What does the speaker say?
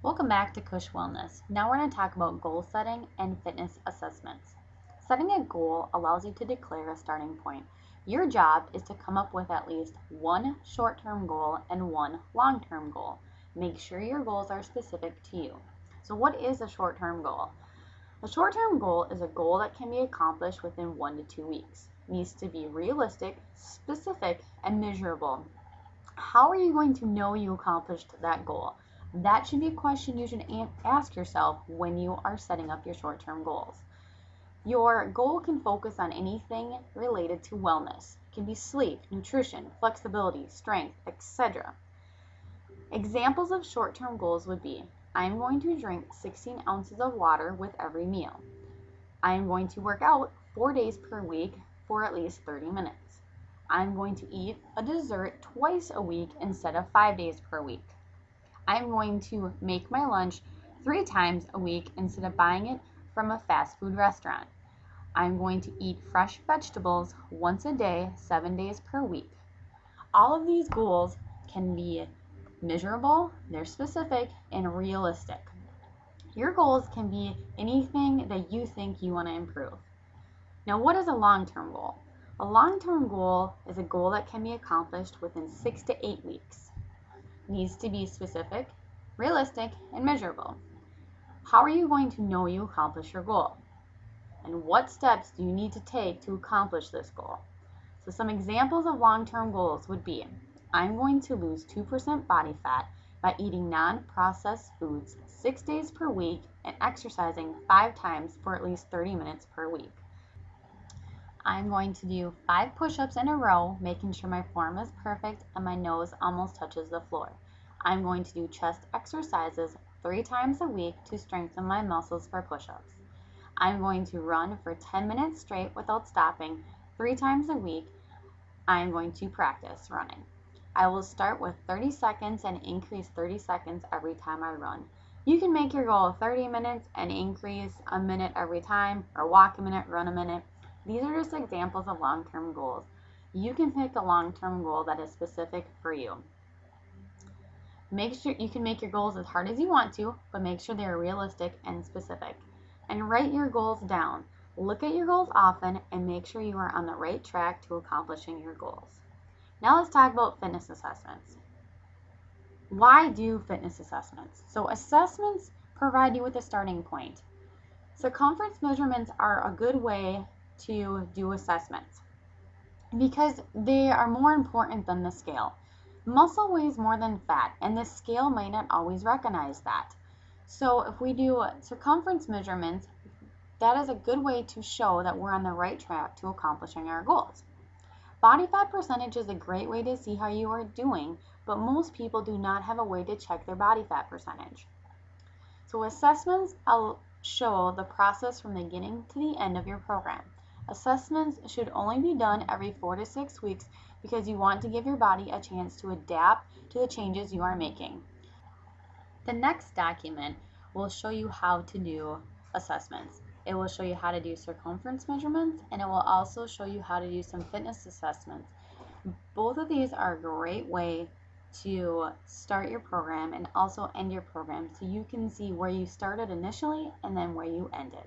Welcome back to Kush Wellness. Now we're going to talk about goal setting and fitness assessments. Setting a goal allows you to declare a starting point. Your job is to come up with at least one short-term goal and one long-term goal. Make sure your goals are specific to you. So what is a short-term goal? A short-term goal is a goal that can be accomplished within 1 to 2 weeks. It needs to be realistic, specific, and measurable. How are you going to know you accomplished that goal? That should be a question you should ask yourself when you are setting up your short-term goals. Your goal can focus on anything related to wellness. It can be sleep, nutrition, flexibility, strength, etc. Examples of short-term goals would be, I'm going to drink 16 ounces of water with every meal. I am going to work out 4 days per week for at least 30 minutes. I'm going to eat a dessert twice a week instead of 5 days per week. I'm going to make my lunch 3 times a week instead of buying it from a fast food restaurant. I'm going to eat fresh vegetables once a day, 7 days per week. All of these goals can be measurable, they're specific, and realistic. Your goals can be anything that you think you want to improve. Now, what is a long-term goal? A long-term goal is a goal that can be accomplished within 6 to 8 weeks. It needs to be specific, realistic, and measurable. How are you going to know you accomplished your goal? And what steps do you need to take to accomplish this goal? So some examples of long-term goals would be, I'm going to lose 2% body fat by eating non-processed foods 6 days per week and exercising 5 times for at least 30 minutes per week. I'm going to do 5 push-ups in a row, making sure my form is perfect and my nose almost touches the floor. I'm going to do chest exercises 3 times a week to strengthen my muscles for push-ups. I'm going to run for 10 minutes straight without stopping 3 times a week. I'm going to practice running. I will start with 30 seconds and increase 30 seconds every time I run. You can make your goal 30 minutes and increase a minute every time, or walk a minute, run a minute. These are just examples of long-term goals. You can pick a long-term goal that is specific for you. Make sure you can make your goals as hard as you want to, but make sure they are realistic and specific. And write your goals down. Look at your goals often and make sure you are on the right track to accomplishing your goals. Now let's talk about fitness assessments. Why do fitness assessments? So assessments provide you with a starting point. Circumference measurements are a good way to do assessments because they are more important than the scale. Muscle weighs more than fat, and the scale might not always recognize that. So if we do circumference measurements, that is a good way to show that we're on the right track to accomplishing our goals. Body fat percentage is a great way to see how you are doing, but most people do not have a way to check their body fat percentage. So assessments show the process from the beginning to the end of your program. Assessments should only be done every 4 to 6 weeks because you want to give your body a chance to adapt to the changes you are making. The next document will show you how to do assessments. It will show you how to do circumference measurements, and it will also show you how to do some fitness assessments. Both of these are a great way to start your program and also end your program so you can see where you started initially and then where you ended.